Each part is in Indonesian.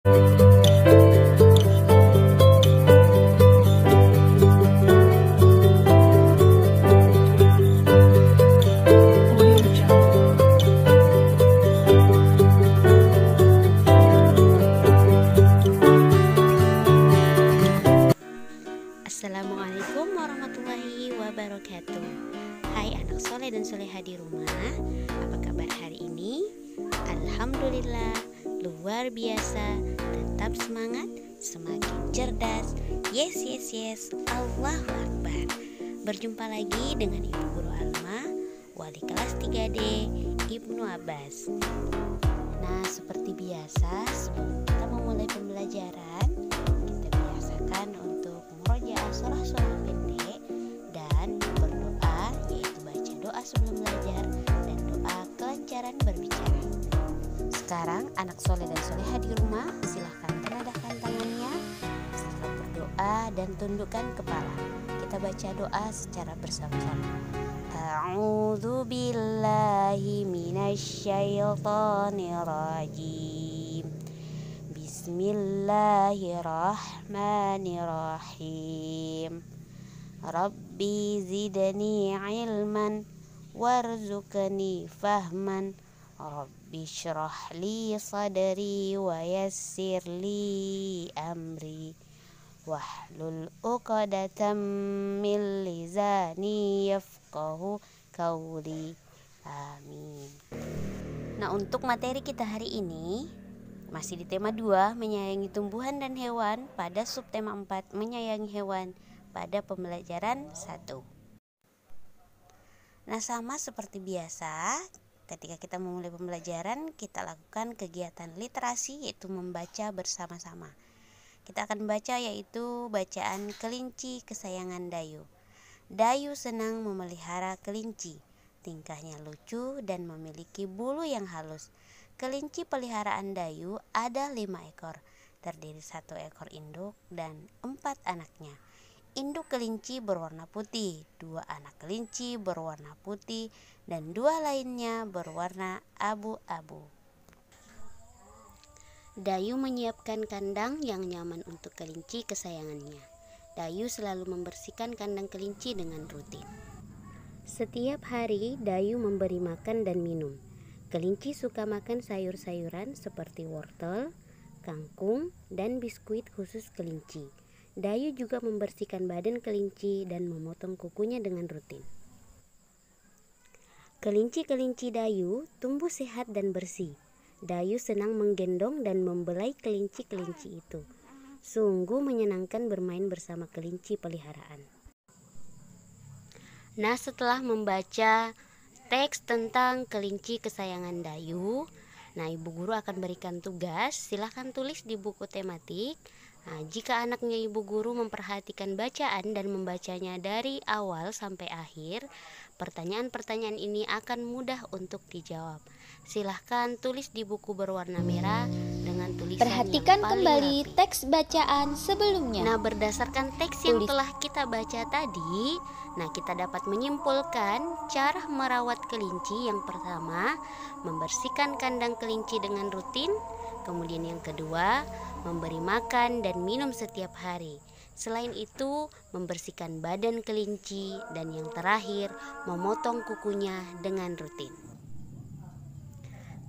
Assalamualaikum warahmatullahi wabarakatuh. Hai anak soleh dan soleha di rumah, apa kabar hari ini? Alhamdulillah, luar biasa. Tetap semangat, semakin cerdas. Yes, Allahu Akbar. Berjumpa lagi dengan Ibu Guru Alma, wali kelas 3D Ibnu Abbas. Nah, seperti biasa, sebelum kita memulai pembelajaran, kita biasakan untuk murojaah surah-surah pendek dan berdoa, yaitu baca doa sebelum belajar dan doa kelancaran berbicara. Sekarang anak soleh dan soleha di rumah, silahkan tengadahkan tangannya setelah berdoa dan tundukkan kepala. Kita baca doa secara bersama-sama. A'udzu billahi minasyaitonir rajim. Bismillahirrahmanirrahim. Rabbi zidni ilman warzuqni fahman. Rabbi syrah li sadri wa yassir li amri. Wahlul 'uqdatam min lisani yafqahu qawli. Amin. Nah, untuk materi kita hari ini masih di tema 2, menyayangi tumbuhan dan hewan, pada subtema 4, menyayangi hewan, pada pembelajaran 1. Nah, sama seperti biasa, ketika kita memulai pembelajaran, kita lakukan kegiatan literasi, yaitu membaca bersama-sama. Kita akan baca yaitu bacaan kelinci kesayangan Dayu. Dayu senang memelihara kelinci. Tingkahnya lucu dan memiliki bulu yang halus. Kelinci peliharaan Dayu ada 5 ekor, terdiri 1 ekor induk dan 4 anaknya. Induk kelinci berwarna putih, 2 anak kelinci berwarna putih, dan 2 lainnya berwarna abu-abu. Dayu menyiapkan kandang yang nyaman untuk kelinci kesayangannya. Dayu selalu membersihkan kandang kelinci dengan rutin. Setiap hari Dayu memberi makan dan minum. Kelinci suka makan sayur-sayuran seperti wortel, kangkung, dan biskuit khusus kelinci. Dayu juga membersihkan badan kelinci dan memotong kukunya dengan rutin. Kelinci-kelinci Dayu tumbuh sehat dan bersih. Dayu senang menggendong dan membelai kelinci-kelinci itu. Sungguh menyenangkan bermain bersama kelinci peliharaan. Nah, setelah membaca teks tentang kelinci kesayangan Dayu, nah ibu guru akan berikan tugas, silahkan tulis di buku tematik. Nah, jika anaknya ibu guru memperhatikan bacaan dan membacanya dari awal sampai akhir, pertanyaan-pertanyaan ini akan mudah untuk dijawab. Silahkan tulis di buku berwarna merah dengan tulisan Perhatikan yang paling kembali rapi. teks bacaan sebelumnya. Nah, berdasarkan teks yang telah kita baca tadi, nah kita dapat menyimpulkan cara merawat kelinci. Yang pertama, membersihkan kandang kelinci dengan rutin. Kemudian yang kedua, memberi makan dan minum setiap hari. Selain itu, membersihkan badan kelinci. Dan yang terakhir, memotong kukunya dengan rutin.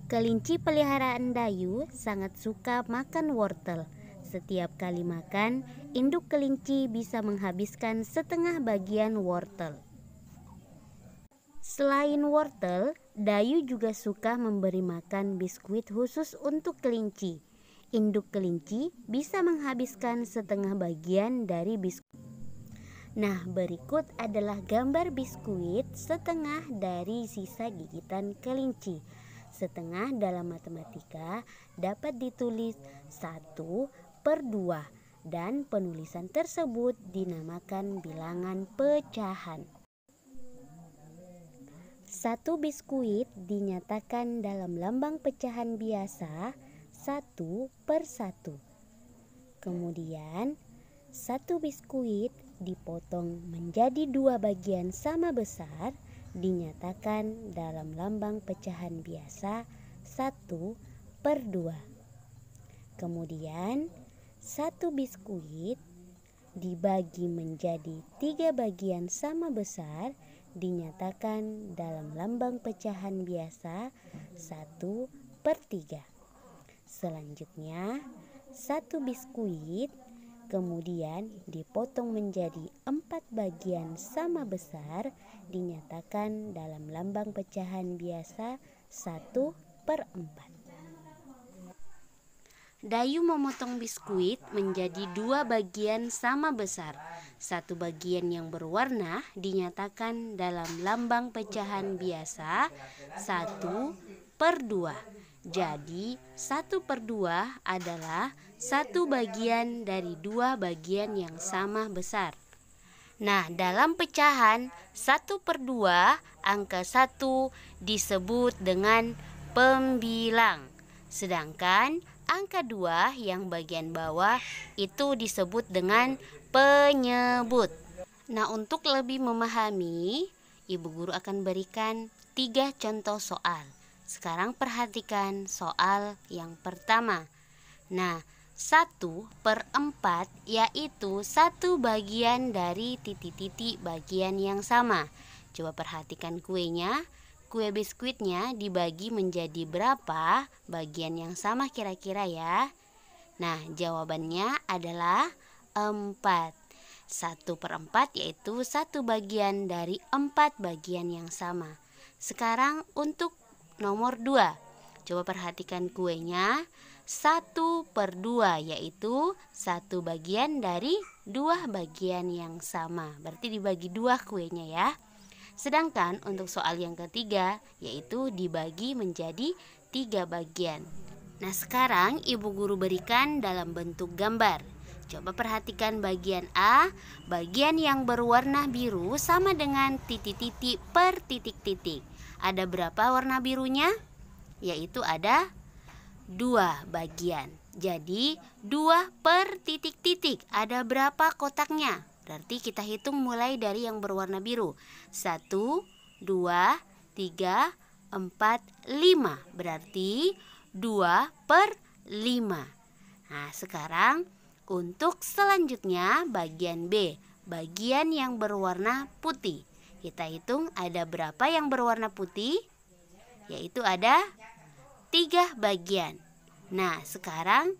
Kelinci peliharaan Dayu sangat suka makan wortel. Setiap kali makan, induk kelinci bisa menghabiskan setengah bagian wortel. Selain wortel, Dayu juga suka memberi makan biskuit khusus untuk kelinci. Induk kelinci bisa menghabiskan setengah bagian dari biskuit. Nah, berikut adalah gambar biskuit setengah dari sisa gigitan kelinci. Setengah dalam matematika dapat ditulis 1/2 dan penulisan tersebut dinamakan bilangan pecahan. 1 biskuit dinyatakan dalam lambang pecahan biasa 1/1. Kemudian 1 biskuit dipotong menjadi 2 bagian sama besar dinyatakan dalam lambang pecahan biasa 1/2. Kemudian 1 biskuit dibagi menjadi 3 bagian sama besar dinyatakan dalam lambang pecahan biasa 1/3. Selanjutnya 1 biskuit kemudian dipotong menjadi 4 bagian sama besar dinyatakan dalam lambang pecahan biasa 1/4. Dayu memotong biskuit menjadi 2 bagian sama besar. 1 bagian yang berwarna dinyatakan dalam lambang pecahan biasa 1/2. Jadi 1/2 adalah 1 bagian dari 2 bagian yang sama besar. Nah, dalam pecahan 1/2 angka 1 disebut dengan pembilang. Sedangkan angka 2 yang bagian bawah itu disebut dengan penyebut. Nah, untuk lebih memahami, Ibu Guru akan berikan 3 contoh soal. Sekarang perhatikan soal yang pertama. Nah, 1/4 yaitu 1 bagian dari titik-titik bagian yang sama. Coba perhatikan kuenya. Kue biskuitnya dibagi menjadi berapa bagian yang sama kira-kira ya? Nah, jawabannya adalah 4. 1/4 yaitu 1 bagian dari 4 bagian yang sama. Sekarang untuk nomor 2. Coba perhatikan kuenya. 1/2 yaitu 1 bagian dari 2 bagian yang sama. Berarti dibagi 2 kuenya ya. Sedangkan untuk soal yang ketiga yaitu dibagi menjadi 3 bagian. Nah, sekarang Ibu Guru berikan dalam bentuk gambar. Coba perhatikan bagian A. Bagian yang berwarna biru sama dengan titik-titik per titik-titik. Ada berapa warna birunya? Yaitu ada 2 bagian. Jadi 2 per titik-titik. Ada berapa kotaknya? Berarti kita hitung mulai dari yang berwarna biru. 1, 2, 3, 4, 5. Berarti 2/5. Nah, sekarang untuk selanjutnya bagian B. Bagian yang berwarna putih. Kita hitung ada berapa yang berwarna putih? Yaitu ada 3 bagian. Nah, sekarang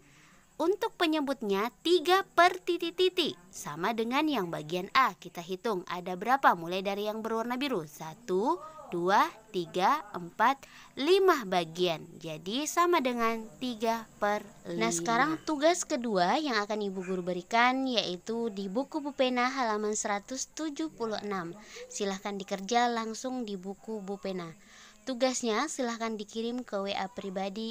untuk penyebutnya 3 per titik-titik. Sama dengan yang bagian A. Kita hitung ada berapa mulai dari yang berwarna biru. 1, 2, 3, 4, 5 bagian. Jadi sama dengan 3/5. Nah, sekarang tugas kedua yang akan Ibu Guru berikan yaitu di buku Bupena halaman 176. Silahkan dikerja langsung di buku Bupena. Tugasnya silahkan dikirim ke WA pribadi